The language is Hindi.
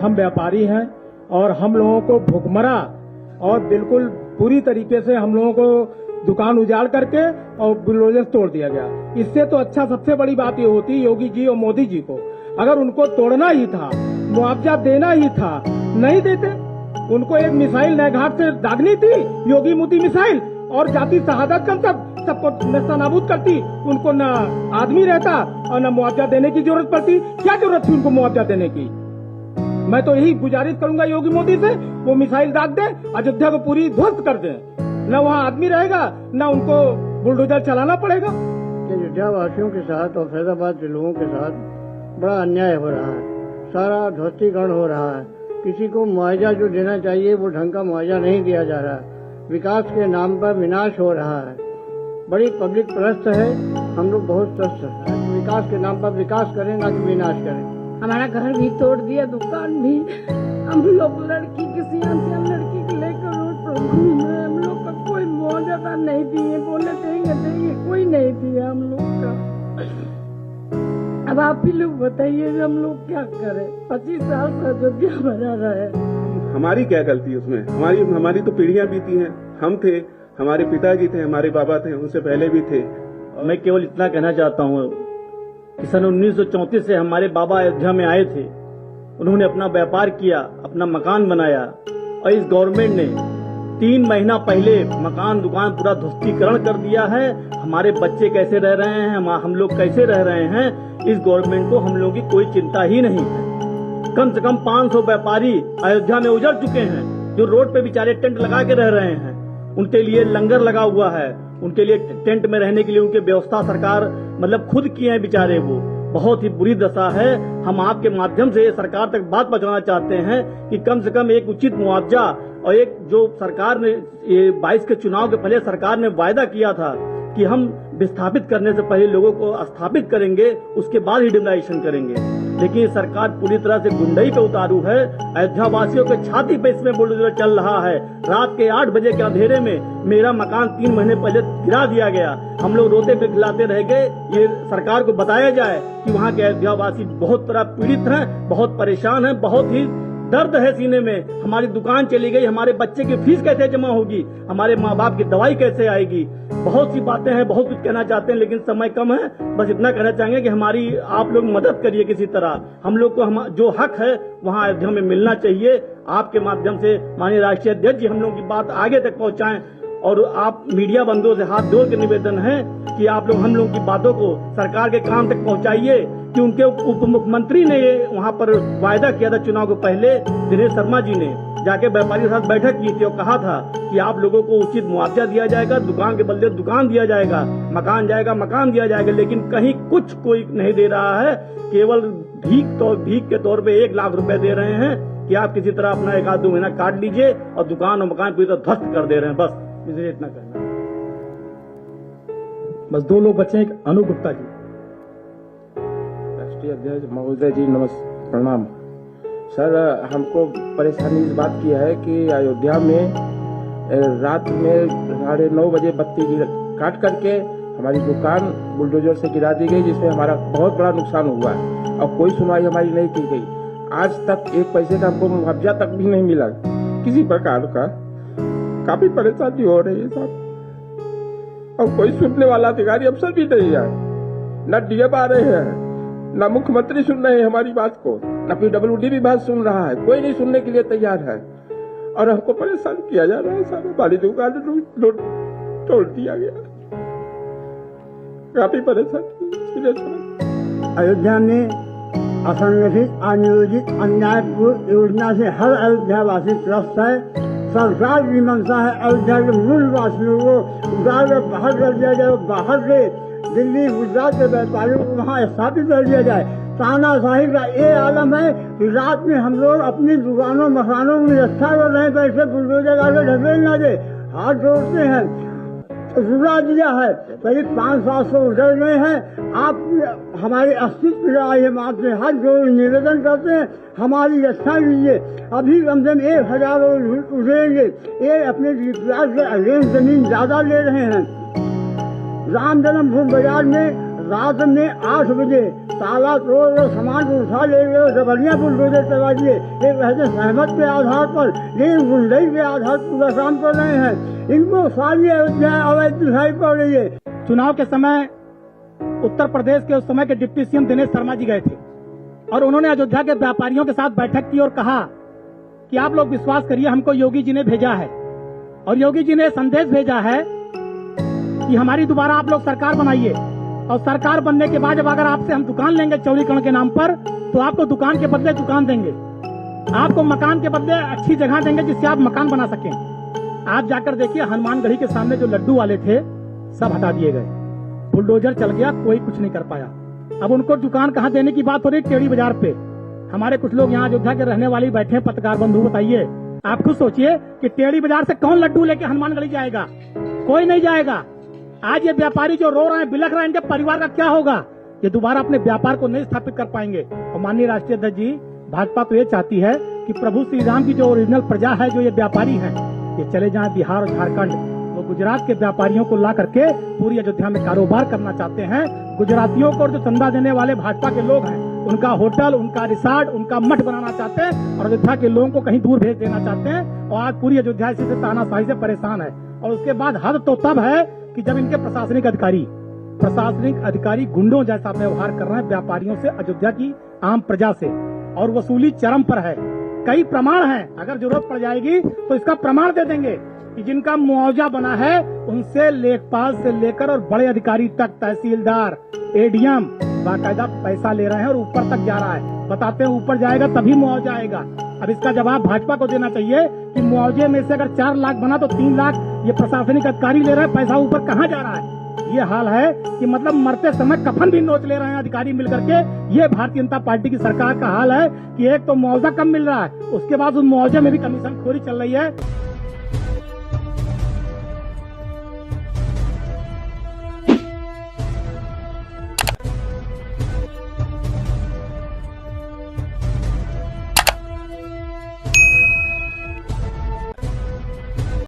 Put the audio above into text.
हम व्यापारी हैं और हम लोगों को भुखमरा और बिल्कुल पूरी तरीके से हम लोगों को दुकान उजाड़ करके और बुलडोजर तोड़ दिया गया। इससे तो अच्छा सबसे बड़ी बात ये होती योगी जी और मोदी जी को, अगर उनको तोड़ना ही था, मुआवजा देना ही था, नहीं देते। उनको एक मिसाइल नए घाट से दागनी थी, योगी मोदी मिसाइल, और जाति शहादत कम सबको नस्ता नाबूद करती, उनको न आदमी रहता और न मुआवजा देने की जरूरत पड़ती। क्या जरूरत थी उनको मुआवजा देने की? मैं तो यही गुजारिश करूंगा योगी मोदी से, वो मिसाइल दाग दे, अयोध्या को पूरी ध्वस्त कर दे, न वहाँ आदमी रहेगा न उनको बुलडोजर चलाना पड़ेगा। अयोध्या वासियों के साथ और फैजाबाद के लोगों के साथ बड़ा अन्याय हो रहा है, सारा ध्वस्तीकरण हो रहा है। किसी को मुआवजा जो देना चाहिए वो ढंग का मुआवजा नहीं दिया जा रहा है। विकास के नाम पर विनाश हो रहा है। बड़ी पब्लिक परस्त है, हम लोग बहुत त्रस्त हैं। विकास के नाम पर विकास करें ना कि विनाश करें। हमारा घर भी तोड़ दिया, दुकान भी। हम लोग लड़की के सियान से हम लड़की को लेकर रोड पर घूमे, हम लोग का कोई मुआवजा नहीं दिए, बोले देंगे कोई नहीं दिया हम लोग का। अब आप ही लोग बताइए हम लोग क्या करें? 25 साल से अयोध्या बना रहे। हमारी क्या गलती उसमें? हमारी तो पीढ़ियां बीती हैं। हम थे, हमारे पिताजी थे, हमारे बाबा थे, उनसे पहले भी थे। मैं केवल इतना कहना चाहता हूँ कि सन 1934 से हमारे बाबा अयोध्या में आए थे। उन्होंने अपना व्यापार किया, अपना मकान बनाया, और इस गवर्नमेंट ने 3 महीना पहले मकान दुकान पूरा ध्वस्तीकरण कर दिया है। हमारे बच्चे कैसे रह रहे हैं, हम लोग कैसे रह रहे हैं, इस गवर्नमेंट को हम लोगों की कोई चिंता ही नहीं है। कम से कम 500 व्यापारी अयोध्या में उजड़ चुके हैं, जो रोड पे बेचारे टेंट लगा के रह रहे हैं। उनके लिए लंगर लगा हुआ है, उनके लिए टेंट में रहने के लिए उनकी व्यवस्था सरकार मतलब खुद किए हैं बेचारे। वो बहुत ही बुरी दशा है। हम आपके माध्यम से सरकार तक बात पहुंचाना चाहते हैं कि कम से कम एक उचित मुआवजा, और एक जो सरकार ने 22 के चुनाव के पहले सरकार ने वायदा किया था कि हम विस्थापित करने से पहले लोगों को स्थापित करेंगे, उसके बाद ही डिमोलाइजेशन करेंगे। लेकिन सरकार पूरी तरह से गुंडई पे उतारू है। अयोध्या वासियों के छाती पे इसमें बुलडोजर चल रहा है। रात के 8 बजे के अंधेरे में मेरा मकान 3 महीने पहले गिरा दिया गया। हम लोग रोते पे खिलाते रह गए। ये सरकार को बताया जाए कि वहाँ के अयोध्या वासी बहुत तरह पीड़ित हैं, बहुत परेशान हैं, बहुत ही दर्द है सीने में। हमारी दुकान चली गई, हमारे बच्चे की फीस कैसे जमा होगी, हमारे माँ बाप की दवाई कैसे आएगी। बहुत सी बातें हैं, बहुत कुछ कहना चाहते हैं, लेकिन समय कम है। बस इतना कहना चाहेंगे कि हमारी आप लोग मदद करिए किसी तरह। हम लोग को जो हक है वहाँ अयोध्या में मिलना चाहिए। आपके माध्यम से माननीय राष्ट्रीय अध्यक्ष जी हम लोगों की बात आगे तक पहुँचाएं, और आप मीडिया बंधुओं से हाथ जोड़ के निवेदन है कि आप लोग हम लोगों की बातों को सरकार के काम तक पहुँचाइए। कि उनके उप मुख्यमंत्री ने ये वहाँ पर वायदा किया था चुनाव को पहले, दिनेश शर्मा जी ने जाके व्यापारियों के साथ बैठक की थी और कहा था कि आप लोगों को उचित मुआवजा दिया जाएगा, दुकान के बदले दुकान दिया जाएगा, मकान जाएगा मकान दिया जाएगा। लेकिन कहीं कुछ कोई नहीं दे रहा है। केवल भीख के तौर पे 1 लाख रुपए दे रहे हैं कि आप किसी तरह अपना 1-2 महीना काट लीजिए, और दुकान और मकान पूरी तरह ध्वस्त कर दे रहे हैं। बस इसलिए इतना कहना। बस 2 लोग बचे, एक अनु गुप्ता जी। राष्ट्रीय अध्यक्ष महोदय जी नमस्कार, प्रणाम। सर, हमको परेशानी इस बात की है कि अयोध्या में रात में 9:30 बजे बत्ती काट करके हमारी दुकान बुलडोजर से गिरा दी गई, जिसमें हमारा बहुत बड़ा नुकसान हुआ है और कोई सुनवाई हमारी नहीं की गई। आज तक 1 पैसे का हमको मुआवजा तक भी नहीं मिला किसी प्रकार का। काफी परेशानी हो रही है साहब, और कोई सुनने वाला अधिकारी अफसर भी नहीं है। न डीएम आ रहे हैं, न मुख्यमंत्री सुन रहे हैं हमारी बात को, न PWD भी बात सुन रहा है। कोई नहीं सुनने के लिए तैयार है, और हमको परेशान किया जा रहा है। साहब, हमारी दुकान तोड़ दिया गया, काफी परेशान। अयोध्या में असंगठित, अनियोजित, अन्यायपूर्ण योजना से हर अयोध्यावासी त्रस्त है। सरकार की मंशा है अयोध्या के मूल वासियों को उतार कर बाहर कर दिया जाए, बाहर से दिल्ली गुजरात के व्यापारियों को वहाँ स्थापित कर दिया जाए। तानाशाही का ये आलम है कि रात में हम लोग अपनी दुकानों मकानों में रक्षा कर रहे हैं, पैसे बुलडोजर आगे ढकेल ना दे, हाथ जोड़ते हैं। रुला दिया है, करीब 500-700 उजड़ गए हैं। आप हमारे अस्तित्व का हम आपसे हाथ जोड़ निवेदन करते हैं, हमारी रक्षा कीजिए। अभी कम से कम 1000 लोग उजड़ेंगे। ये अपने विकास के अगेंस्ट जमीन ज्यादा ले रहे हैं। राम जन्मभूमि बाजार में रात में 8 बजे ताला तोड़ और सामान को उठा ले गए, जबरिया बुलडोजर चला दिए। एक रहते सहमत के आधार पर, लेकिन गुंडई के आधार पर पूरा काम कर रहे हैं। इनको सारी अयोध्या अवैध दिखाई पड़ रही है। चुनाव के समय उत्तर प्रदेश के उस समय के डिप्टी सीएम दिनेश शर्मा जी गए थे और उन्होंने अयोध्या के व्यापारियों के साथ बैठक की और कहा कि आप लोग विश्वास करिए, हमको योगी जी ने भेजा है और योगी जी ने संदेश भेजा है कि हमारी दोबारा आप लोग सरकार बनाइए और सरकार बनने के बाद जब अगर आपसे हम दुकान लेंगे चौड़ीकरण के नाम पर, तो आपको दुकान के बदले दुकान देंगे, आपको मकान के बदले अच्छी जगह देंगे जिससे आप मकान बना सकें। आप जाकर देखिए, हनुमानगढ़ी के सामने जो लड्डू वाले थे सब हटा दिए गए, बुलडोजर चल गया, कोई कुछ नहीं कर पाया। अब उनको दुकान कहाँ देने की बात हो रही, टेढ़ी बाजार पे। हमारे कुछ लोग यहाँ अयोध्या के रहने वाले बैठे हैं, पत्रकार बंधु, बताइए आप खुद सोचिए कि टेढ़ी बाजार से कौन लड्डू लेके हनुमानगढ़ी जाएगा? कोई नहीं जाएगा। आज ये व्यापारी जो रो रहे हैं, बिलख रहे हैं, इनके परिवार का क्या होगा? ये दोबारा अपने व्यापार को नहीं स्थापित कर पाएंगे। और माननीय राष्ट्रीय अध्यक्ष जी, भाजपा तो ये चाहती है कि प्रभु श्री राम की जो ओरिजिनल प्रजा है, जो ये व्यापारी हैं, ये चले जाएं बिहार और झारखंड। वो गुजरात के व्यापारियों को ला करके पूरी अयोध्या में कारोबार करना चाहते हैं। गुजरातियों को जो चंदा देने वाले भाजपा के लोग हैं, उनका होटल, उनका रिसोर्ट, उनका मठ बनाना चाहते हैं और अयोध्या के लोगों को कहीं दूर भेज देना चाहते हैं। और आज पूरी अयोध्या इसी से तानाशाही से परेशान है। और उसके बाद हद तो तब है कि जब इनके प्रशासनिक अधिकारी गुंडों जैसा व्यवहार कर रहे हैं व्यापारियों से, अयोध्या की आम प्रजा से, और वसूली चरम पर है। कई प्रमाण हैं, अगर जरूरत पड़ जाएगी तो इसका प्रमाण दे देंगे कि जिनका मुआवजा बना है उनसे लेखपाल से लेकर और बड़े अधिकारी तक, तहसीलदार, एडीएम बाकायदा पैसा ले रहे हैं और ऊपर तक जा रहा है। बताते हैं ऊपर जाएगा तभी मुआवजा आएगा। अब इसका जवाब भाजपा को देना चाहिए कि मुआवजे में से अगर 4 लाख बना तो 3 लाख ये प्रशासनिक अधिकारी ले रहे हैं, पैसा ऊपर कहाँ जा रहा है? ये हाल है कि मतलब मरते समय कफन भी नोच ले रहे हैं अधिकारी मिलकर के। ये भारतीय जनता पार्टी की सरकार का हाल है कि एक तो मुआवजा कम मिल रहा है, उसके बाद उस मुआवजे में भी कमीशन खोरी चल रही है।